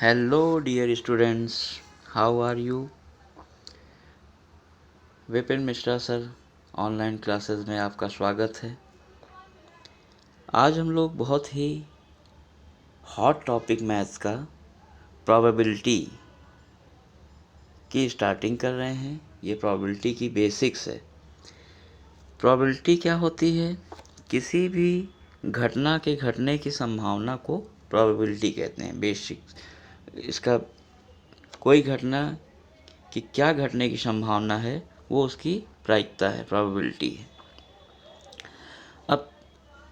Hello, dear students. How are you? Vipin Mishra sir online classes में आपका स्वागत है। आज हम लोग बहुत ही हॉट टॉपिक मैथ्स का प्रोबेबिलिटी की स्टार्टिंग कर रहे हैं। ये प्रोबेबिलिटी की बेसिक्स है। प्रोबेबिलिटी क्या होती है? किसी भी घटना के घटने की संभावना को प्रोबेबिलिटी कहते हैं। बेसिक इसका कोई घटना कि क्या घटने की संभावना है वो उसकी प्रायिकता है, प्रोबेबिलिटी है। अब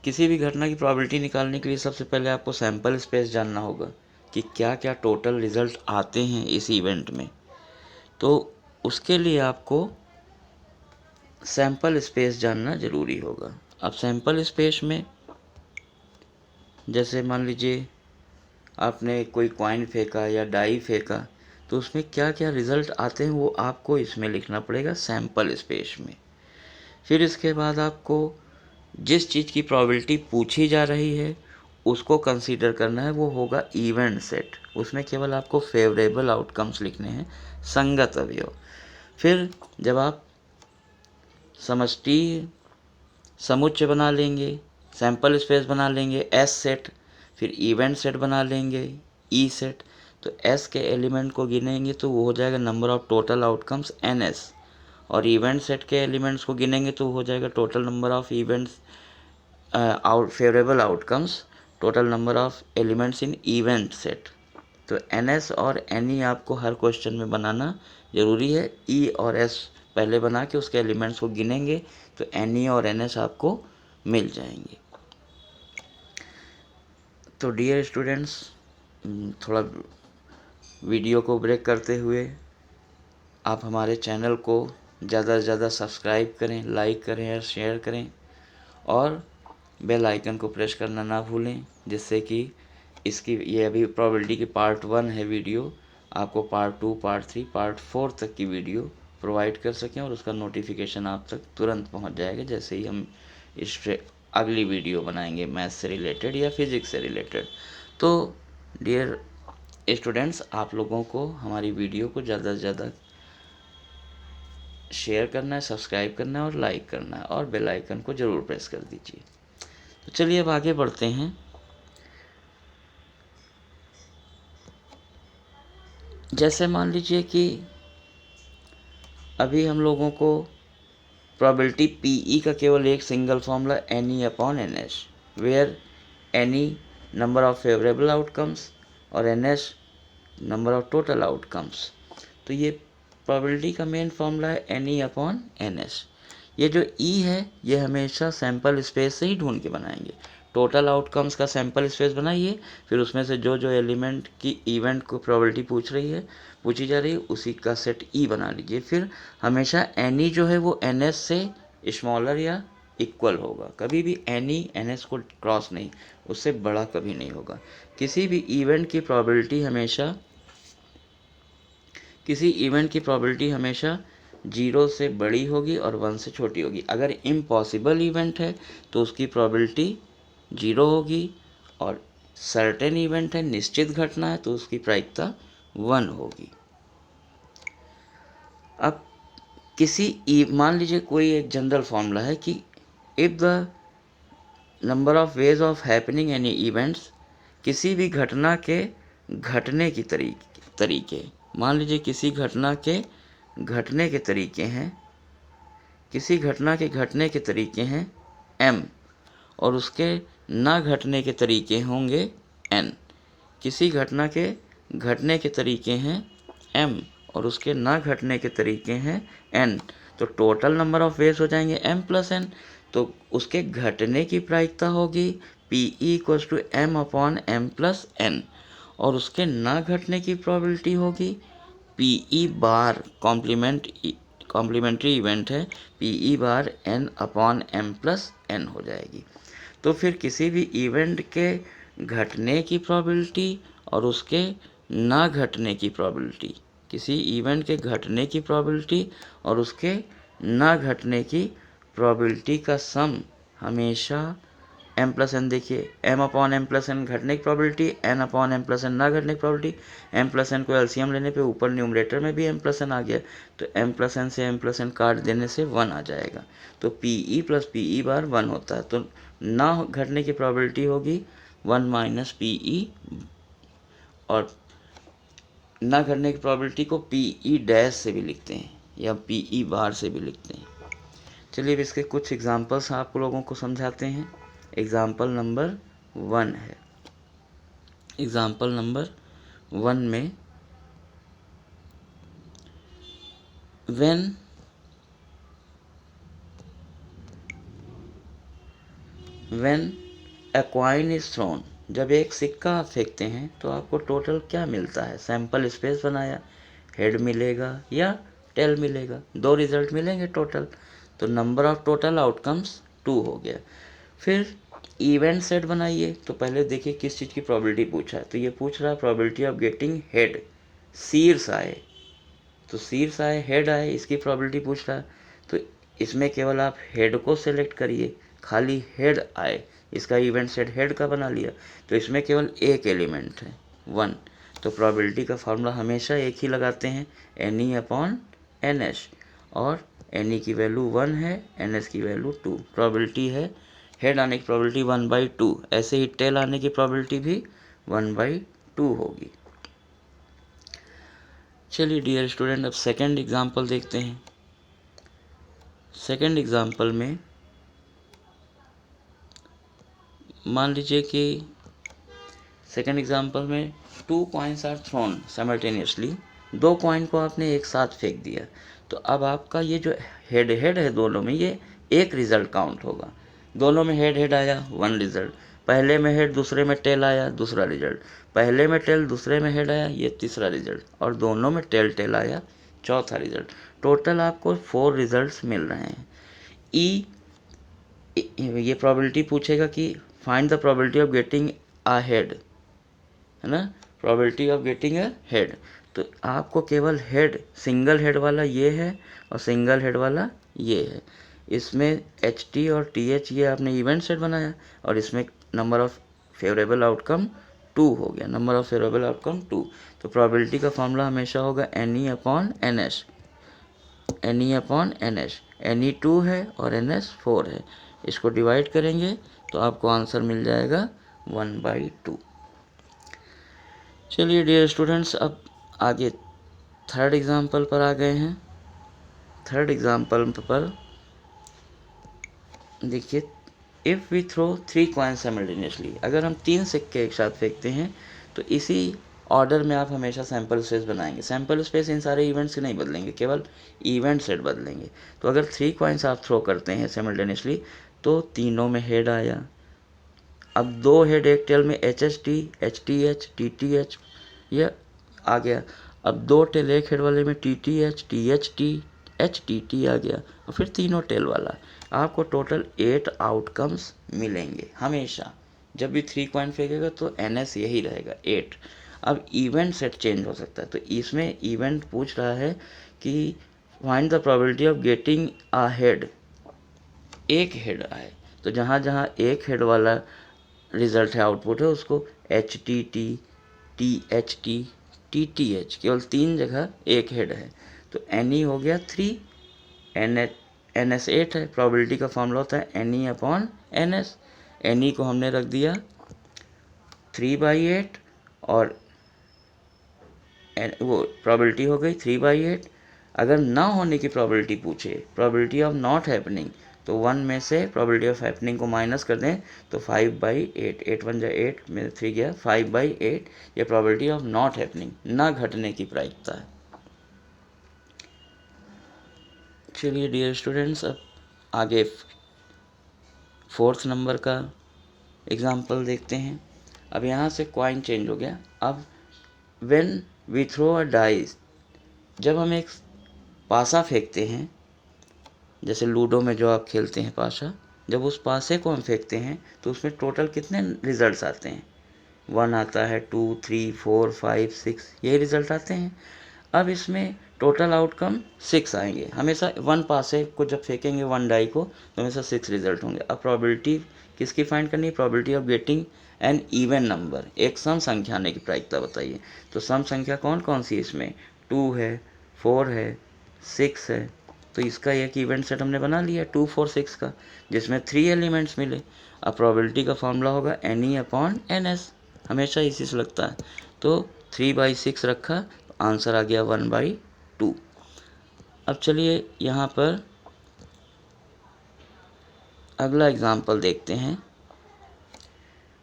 किसी भी घटना की प्रोबेबिलिटी निकालने के लिए सबसे पहले आपको सैंपल स्पेस जानना होगा कि क्या क्या टोटल रिजल्ट आते हैं इस इवेंट में। तो उसके लिए आपको सैंपल स्पेस जानना ज़रूरी होगा। अब सैंपल स्पेस में जैसे मान लीजिए आपने कोई कॉइन फेंका या डाई फेंका, तो उसमें क्या क्या रिज़ल्ट आते हैं वो आपको इसमें लिखना पड़ेगा सैंपल स्पेस में। फिर इसके बाद आपको जिस चीज़ की प्रोबेबिलिटी पूछी जा रही है उसको कंसीडर करना है, वो होगा इवेंट सेट। उसमें केवल आपको फेवरेबल आउटकम्स लिखने हैं, संगत अवयव। फिर जब आप समष्टि समुच्चय बना लेंगे, सैंपल स्पेस बना लेंगे एस सेट, फिर इवेंट सेट बना लेंगे ई सेट, तो एस के एलिमेंट को गिनेंगे तो वो हो जाएगा number of total outcomes N S, और इवेंट सेट के एलिमेंट्स को गिनेंगे तो हो जाएगा total number of events favourable outcomes, total number of elements in event set. तो एन एस और एन ई आपको हर क्वेश्चन में बनाना ज़रूरी है। ई और एस पहले बना के उसके एलिमेंट्स को गिनेंगे तो एन ई और एन एस आपको मिल जाएंगे। तो डियर स्टूडेंट्स, थोड़ा वीडियो को ब्रेक करते हुए आप हमारे चैनल को ज़्यादा से ज़्यादा सब्सक्राइब करें, लाइक करें और शेयर करें, और बेल आइकन को प्रेस करना ना भूलें, जिससे कि इसकी ये अभी प्रोबेबिलिटी की पार्ट 1 है वीडियो, आपको पार्ट 2, पार्ट 3, पार्ट 4 तक की वीडियो प्रोवाइड कर सकें और उसका नोटिफिकेशन आप तक तुरंत पहुंच जाएगा जैसे ही हम इस पे अगली वीडियो बनाएंगे मैथ्स से रिलेटेड या फिज़िक्स से रिलेटेड। तो डियर स्टूडेंट्स, आप लोगों को हमारी वीडियो को ज़्यादा से ज़्यादा शेयर करना है, सब्सक्राइब करना है और लाइक करना है, और बेल आइकन को ज़रूर प्रेस कर दीजिए। तो चलिए अब आगे बढ़ते हैं। जैसे मान लीजिए कि अभी हम लोगों को प्रोबेबिलिटी पीई का केवल एक single formula N E upon N S, where N E number of favourable outcomes और N S number of total outcomes. तो ये प्रोबेबिलिटी का मेन फॉर्मूला है N E upon N S. ये जो ई है ये हमेशा सैंपल स्पेस से ही ढूंढ के बनाएंगे। टोटल आउटकम्स का सैंपल स्पेस बनाइए, फिर उसमें से जो जो एलिमेंट की इवेंट को प्रोबेबिलिटी पूछी जा रही है उसी का सेट ई बना लीजिए। फिर हमेशा एन ई जो है वो एन एस से स्मॉलर या इक्वल होगा, कभी भी एन ई एन एस को क्रॉस नहीं, उससे बड़ा कभी नहीं होगा। किसी भी इवेंट की प्रोबेबिलिटी हमेशा 0 से बड़ी होगी और 1 से छोटी होगी। अगर इम्पॉसिबल इवेंट है तो उसकी प्रोबेबिलिटी 0 होगी, और सर्टेन इवेंट है, निश्चित घटना है, तो उसकी प्रायिकता 1 होगी। अब मान लीजिए कोई एक जनरल फॉर्मूला है कि if the number of ways of happening any events, किसी भी घटना के घटने की तरीके, मान लीजिए किसी घटना के घटने के तरीके हैं, किसी घटना के घटने के तरीके हैं m, और उसके ना घटने के तरीके होंगे n। किसी घटना के घटने के तरीके हैं m और उसके ना घटने के तरीके हैं n, तो टोटल नंबर ऑफ वेज हो जाएंगे m प्लस n। तो उसके घटने की प्रायिकता होगी P E equals to M upon M plus N, और उसके ना घटने की प्रोबेबिलिटी होगी P E bar, complementary event है, P E bar N upon M plus N हो जाएगी। तो फिर किसी भी इवेंट के घटने की प्रोबेबिलिटी और उसके ना घटने की प्रोबेबिलिटी, किसी इवेंट के घटने की प्रोबेबिलिटी और उसके ना घटने की प्रोबेबिलिटी का सम हमेशा एम प्लस एन देखिए, M upon M plus N घटने की probability, N upon M plus N ना घटने की प्रॉबिलिटी। एम प्लस एन को एलसीएम लेने पे ऊपर न्यूमरेटर में भी एम प्लस एन आ गया, तो एम प्लस एन से एम प्लस एन काट देने से 1 आ जाएगा। तो P E plus P E bar 1 होता है, तो ना घटने की प्रॉबिलिटी होगी 1 माइनस पी ई, और ना घटने की प्रॉबिलिटी को पी ई डैश से भी लिखते हैं या पी ई बार से भी लिखते हैं। चलिए अब इसके कुछ एग्जांपल्स आप लोगों को समझाते हैं। एग्जांपल नंबर 1 है। एग्जांपल नंबर 1 में when a coin is thrown, जब एक सिक्का आप फेंकते हैं तो आपको टोटल क्या मिलता है। सैंपल स्पेस बनाया, हेड मिलेगा या टेल मिलेगा, 2 रिजल्ट मिलेंगे टोटल, तो नंबर ऑफ टोटल आउटकम्स 2 हो गया। फिर इवेंट सेट बनाइए, तो पहले देखिए किस चीज़ की प्रॉबिलिटी पूछा है, तो ये पूछ रहा है प्रॉबिलिटी ऑफ गेटिंग हेड, शीर्ष आए, तो शीर्ष आए हेड आए, इसकी प्रॉबिलिटी पूछ रहा है, तो इसमें केवल आप हेड को सेलेक्ट करिए, खाली हेड आए, इसका इवेंट सेट हेड का बना लिया, तो इसमें केवल एक एलिमेंट है 1, तो प्रॉबिलिटी का फार्मूला हमेशा एक ही लगाते हैं, N E upon N S, और एन ई की वैल्यू 1 है, एन एस की वैल्यू 2। प्रॉबिलिटी है हेड आने की प्रॉबिलिटी 1/2, ऐसे ही टेल आने की प्रॉबिलिटी भी 1/2 होगी। चलिए डियर स्टूडेंट, अब सेकंड एग्जांपल देखते हैं। सेकंड एग्जांपल में मान लीजिए कि सेकंड एग्जांपल में 2 coins are thrown simultaneously, 2 coin को आपने एक साथ फेंक दिया, तो अब आपका ये जो हेड हेड है दोनों में, ये एक रिजल्ट काउंट होगा। दोनों में हेड हेड आया 1 रिजल्ट, पहले में हेड दूसरे में टेल आया दूसरा रिजल्ट, पहले में टेल दूसरे में हेड आया ये तीसरा रिजल्ट, और दोनों में टेल टेल आया चौथा रिजल्ट। टोटल आपको 4 रिजल्ट्स मिल रहे हैं। ई ये प्रॉबिलिटी पूछेगा कि find the probability of getting a head, है ना, probability of getting a head, तो आपको केवल हेड, सिंगल हेड वाला ये है और सिंगल हेड वाला ये है। इसमें एच टी और टी एच ये आपने इवेंट सेट बनाया, और इसमें नंबर ऑफ फेवरेबल आउटकम 2 हो गया, नंबर ऑफ फेवरेबल आउटकम 2। तो प्रॉबिलिटी का फॉर्मूला हमेशा होगा N E upon N S, N E upon N S, N E 2 है और एन एस 4 है, इसको डिवाइड करेंगे तो आपको आंसर मिल जाएगा 1/2। चलिए डियर स्टूडेंट्स, अब आगे थर्ड एग्जाम्पल पर आ गए हैं। थर्ड एग्जाम्पल पर देखिए, if we throw 3 coins simultaneously, अगर हम 3 सिक्के एक साथ फेंकते हैं तो इसी ऑर्डर में आप हमेशा सैम्पल स्पेस बनाएंगे। सैम्पल स्पेस इन सारे इवेंट्स के नहीं बदलेंगे, केवल इवेंट सेट बदलेंगे। तो अगर 3 कॉइन्स आप थ्रो करते हैं साइमल्टेनियसली, तो तीनों में हेड आया। अब 2 हेड एक टेल में H H T, H T H, T T H यह आ गया। अब 2 टेल एक हेड वाले में T T H, T H T, H T T आ गया, और फिर तीनों टेल वाला। आपको टोटल 8 आउटकम्स मिलेंगे हमेशा। जब भी 3 कॉइन फेंकेगा तो एन एस यही रहेगा 8। अब इवेंट सेट चेंज हो सकता है, तो इसमें इवेंट पूछ रहा है कि find the probability of getting a head, एक हेड आए, तो जहाँ जहाँ एक हेड वाला रिजल्ट है, आउटपुट है, उसको H T T, T H T, T T H, केवल 3 जगह एक हेड है, तो एन ई हो गया 3, एन एस 8 है। प्रोबेबिलिटी का फॉर्मूला होता है N E upon N S, N E को हमने रख दिया 3/8, और वो प्रोबेबिलिटी हो गई 3/8। अगर ना होने की प्रोबेबिलिटी पूछे, प्रोबेबिलिटी ऑफ नॉट हैपनिंग, तो 1 में से प्रोबेबिलिटी ऑफ हैपनिंग को माइनस कर दें तो 5/8, 8 1 जा 8 में 3 गया 5/8, ये प्रोबेबिलिटी ऑफ नॉट हैपनिंग, ना घटने की प्रायिकता है। चलिए डियर स्टूडेंट्स, अब आगे 4th नंबर का एग्जाम्पल देखते हैं। अब यहाँ से कॉइन चेंज हो गया। अब when we throw a dice, जब हम एक पासा फेंकते हैं, जैसे लूडो में जो आप खेलते हैं पासा, जब उस पासे को हम फेंकते हैं तो उसमें टोटल कितने रिजल्ट्स आते हैं, 1 आता है, 2 3 4 5 6, यही रिजल्ट आते हैं। अब इसमें टोटल आउटकम 6 आएंगे। हमेशा 1 पासे को जब फेंकेंगे 1 डाई को, तो हमेशा 6 रिजल्ट होंगे। अब प्रोबेबिलिटी किसकी फाइंड करनी है? Probability of getting an even number, एक सम संख्या आने की प्रायिकता बताइए। तो सम संख्या कौन कौन सी है इसमें? 2 है, 4 है, 6 है। तो इसका एक इवेंट सेट हमने बना लिया 2, 4, 6 का, जिसमें 3 एलिमेंट्स मिले। अब प्रोबेबिलिटी का फॉर्मूला होगा NE/NS, हमेशा इसी से लगता है। तो 3/6 रखा, तो आंसर आ गया 1/2। अब चलिए यहाँ पर अगला एग्जाम्पल देखते हैं।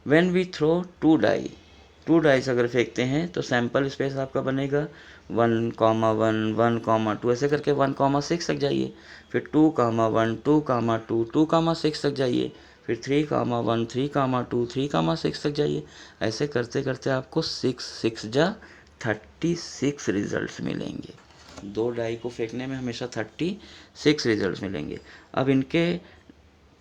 When we throw 2 die, 2 dice अगर फेंकते हैं तो सैंपल स्पेस आपका बनेगा 1,1, 1,2, ऐसे करके 1,6 तक जाइए। फिर 2,1, 2,2, 2,6 तक जाइए। फिर 3,1, 3,2, 3,6 तक जाइए। ऐसे करते करते आपको 6 जा 36 रिजल्ट्स मिलेंगे। 2 डाई को फेंकने में हमेशा 36 रिजल्ट्स मिलेंगे। अब इनके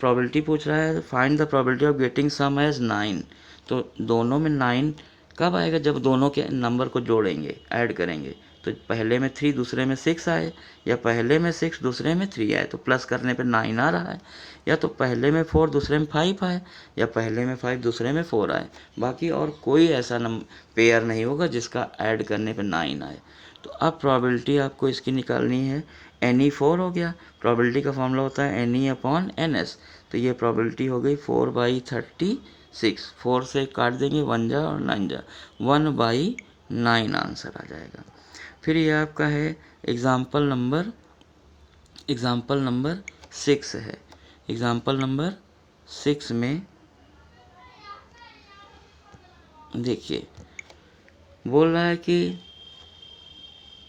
प्रोबेबिलिटी पूछ रहा है, find the probability of getting sum as 9। तो दोनों में 9 कब आएगा? जब दोनों के नंबर को जोड़ेंगे, ऐड करेंगे। तो पहले में 3 दूसरे में 6 आए, या पहले में 6 दूसरे में 3 आए, तो प्लस करने पे 9 आ रहा है। या तो पहले में 4 दूसरे में 5 आए, या पहले में 5 दूसरे में 4 आए। बाकी और कोई ऐसा पेयर नहीं होगा जिसका ऐड करने पे 9 आए। तो अब प्रोबेबिलिटी आपको इसकी निकालनी है। NE4 हो गया। प्रोबेबिलिटी का फॉर्मूला होता है NE/NS। तो ये प्रोबेबिलिटी हो गई 4/36। 4 से काट देंगे, 1 जा और 9 जा, 1/9 आंसर आ जाएगा। फिर ये आपका है एग्जाम्पल नंबर 6 है। एग्जाम्पल नंबर 6 में देखिए, बोल रहा है कि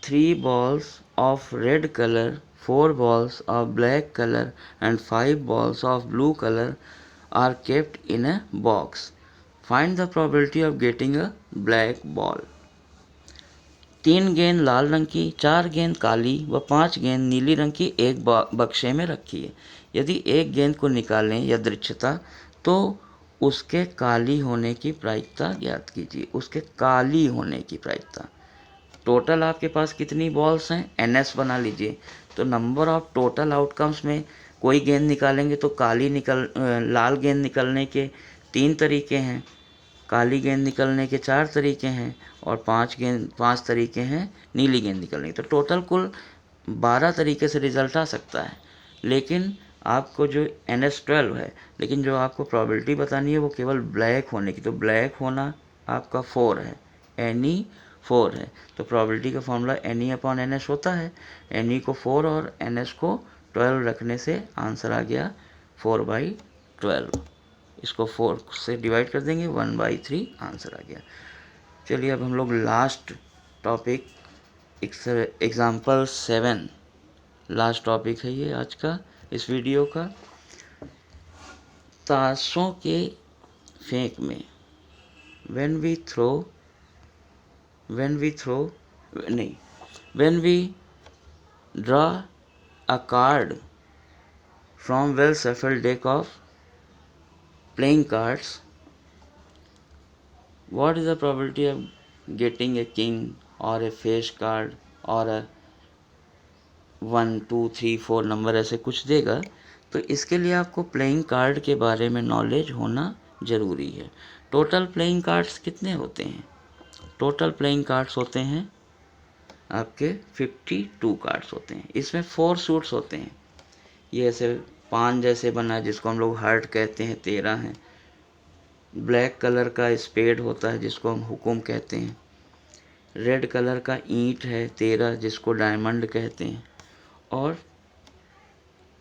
3 balls of red color, 4 balls of black color and 5 balls of blue color are kept in a box. Find the probability of getting a black ball. 3 गेंद लाल रंग की, 4 गेंद काली व 5 गेंद नीली रंग की एक बक्से में रखी है। यदि एक गेंद को निकालें यादृच्छता, तो उसके काली होने की प्रायिकता ज्ञात कीजिए। उसके काली होने की प्रायिकता। टोटल आपके पास कितनी बॉल्स हैं? NS बना लीजिए। तो नंबर ऑफ टोटल आउटकम्स में कोई गेंद निकालेंगे तो लाल गेंद निकलने के 3 तरीके हैं, काली गेंद निकलने के 4 तरीके हैं, और 5 तरीके हैं नीली गेंद निकलने के। तो टोटल कुल 12 तरीके से रिजल्ट आ सकता है। लेकिन आपको जो NS12 है, लेकिन जो आपको प्रोबेबिलिटी बतानी है वो केवल ब्लैक होने की। तो ब्लैक होना आपका 4 है, NE4 है। तो प्रोबेबिलिटी का फॉर्मूला NE/NS होता है। NE को 4 और NS को 12 रखने से आंसर आ गया 4/12। इसको 4 से डिवाइड कर देंगे, 1/3 आंसर आ गया। चलिए अब हम लोग last topic, example 7, last topic है ये आज का इस वीडियो का। ताशों के फेंक में when we draw a card from well shuffled deck of playing cards, what is the probability of getting a king or a face card or a 1, 2, 3, 4 number ऐसे कुछ देगा। तो इसके लिए आपको प्लेइंग कार्ड के बारे में नॉलेज होना ज़रूरी है। टोटल प्लेइंग कार्ड्स कितने होते हैं? टोटल प्लेइंग कार्ड्स होते हैं आपके 52 कार्ड्स होते हैं। इसमें 4 सूट्स होते हैं। ये ऐसे पान जैसे बना है जिसको हम लोग हार्ट कहते हैं, 13 हैं। ब्लैक कलर का स्पेड होता है जिसको हम हुकुम कहते हैं। रेड कलर का ईंट है 13, जिसको डायमंड कहते हैं। और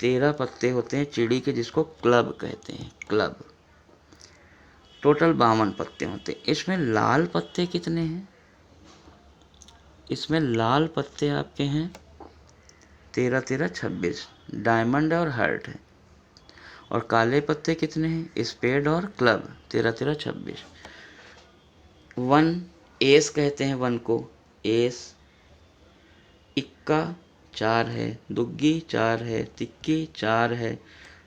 13 पत्ते होते हैं चिड़ी के, जिसको क्लब कहते हैं, क्लब। टोटल 52 पत्ते होते हैं। इसमें लाल पत्ते कितने हैं? इसमें लाल पत्ते आपके हैं 13, 13, 26, डायमंड और हार्ट है। और काले पत्ते कितने हैं? स्पेड और क्लब, 13, 13, 26। 1 एस कहते हैं, 1 को एस। इक्का 4 है, दुग्गी 4 है, तिक्की 4 है,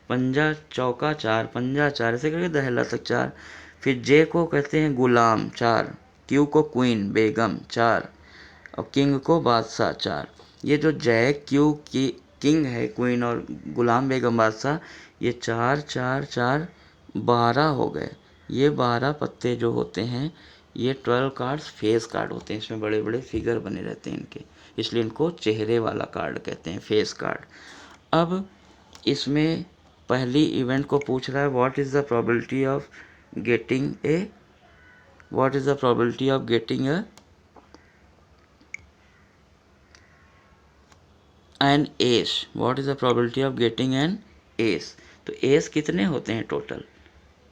पंजा चौका 4, पंजा 4, ऐसे करके दहला तक 4। फिर जे को कहते हैं गुलाम 4, क्यू को क्वीन बेगम 4, और किंग को बादशाह 4। ये जो जैक, क्यू की किंग है, क्वीन और गुलाम बेगम बादशाह, ये 4, 4, 4 12 हो गए। ये 12 पत्ते जो होते हैं ये 12 कार्ड्स फेस कार्ड होते हैं। इसमें बड़े बड़े फिगर बने रहते हैं इनके, इसलिए इनको चेहरे वाला कार्ड कहते हैं, फेस कार्ड। अब इसमें पहली इवेंट को पूछ रहा है what is the probability of getting A what is the probability of getting an ace, what is the probability of getting an ace। तो एस कितने होते हैं टोटल,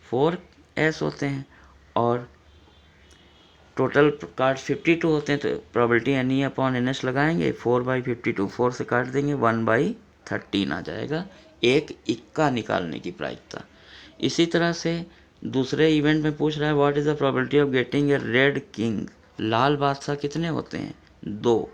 4 एस होते हैं, और टोटल कार्ड 52 होते हैं। तो probability n E upon N S लगाएंगे, 4/52, 4 से काट देंगे, 1/13 आ जाएगा एक इक्का निकालने की प्रायिकता। इसी तरह से दूसरे इवेंट में पूछ रहा है what is the probability of getting a red king. लाल बादशाह कितने होते हैं, 2,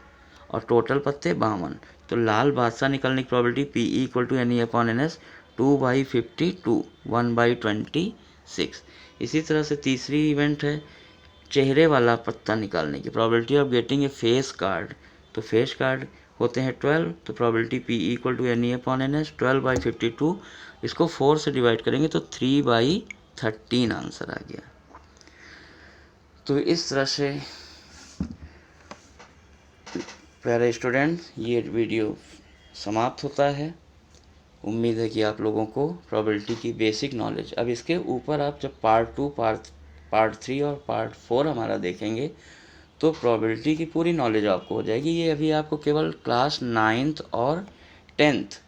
और टोटल पत्ते 52। तो लाल बादशाह निकलने की probability P equal to n E upon N S 2/52, 1/26। इसी तरह से तीसरी इवेंट है चेहरे वाला पत्ता निकालने की, probability of getting a face card. तो फेस कार्ड होते हैं 12, तो probability P equal to n E upon N S 12/52। इसको 4 से डिवाइड करेंगे तो 3/13 आंसर आ गया। तो इस तरह से प्यारे स्टूडेंट ये वीडियो समाप्त होता है। उम्मीद है कि आप लोगों को प्रोबेबिलिटी की बेसिक नॉलेज, अब इसके ऊपर आप जब पार्ट 2, पार्ट 3 और पार्ट 4 हमारा देखेंगे तो प्रोबेबिलिटी की पूरी नॉलेज आपको हो जाएगी। ये अभी आपको केवल क्लास 9th और 10th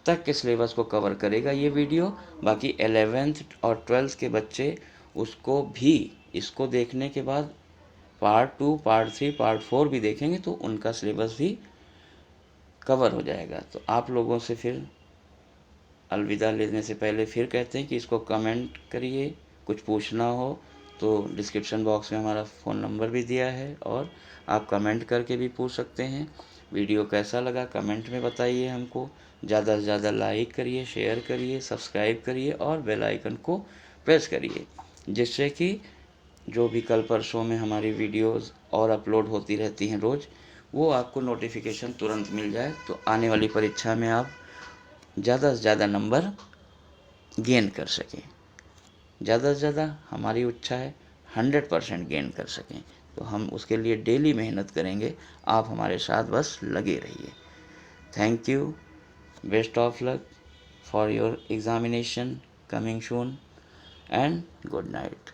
तक के सिलेबस को कवर करेगा ये वीडियो। बाकी 11th और 12th के बच्चे उसको भी, इसको देखने के बाद पार्ट 2, पार्ट 3, पार्ट 4 भी देखेंगे तो उनका सिलेबस भी कवर हो जाएगा। तो आप लोगों से फिर अलविदा लेने से पहले फिर कहते हैं कि इसको कमेंट करिए, कुछ पूछना हो तो डिस्क्रिप्शन बॉक्स में हमारा फ़ोन नंबर भी दिया है और आप कमेंट करके भी पूछ सकते हैं। वीडियो कैसा लगा कमेंट में बताइए हमको। ज़्यादा से ज़्यादा लाइक करिए, शेयर करिए, सब्सक्राइब करिए और बेल आइकन को प्रेस करिए, जिससे कि जो भी कल परसों में हमारी वीडियोस और अपलोड होती रहती हैं रोज़, वो आपको नोटिफिकेशन तुरंत मिल जाए, तो आने वाली परीक्षा में आप ज़्यादा से ज़्यादा नंबर गेन कर सकें। ज़्यादा से ज़्यादा हमारी इच्छा है 100% गेन कर सकें, तो हम उसके लिए डेली मेहनत करेंगे। आप हमारे साथ बस लगे रहिए। Thank you, best of luck for your examination coming soon, and good night.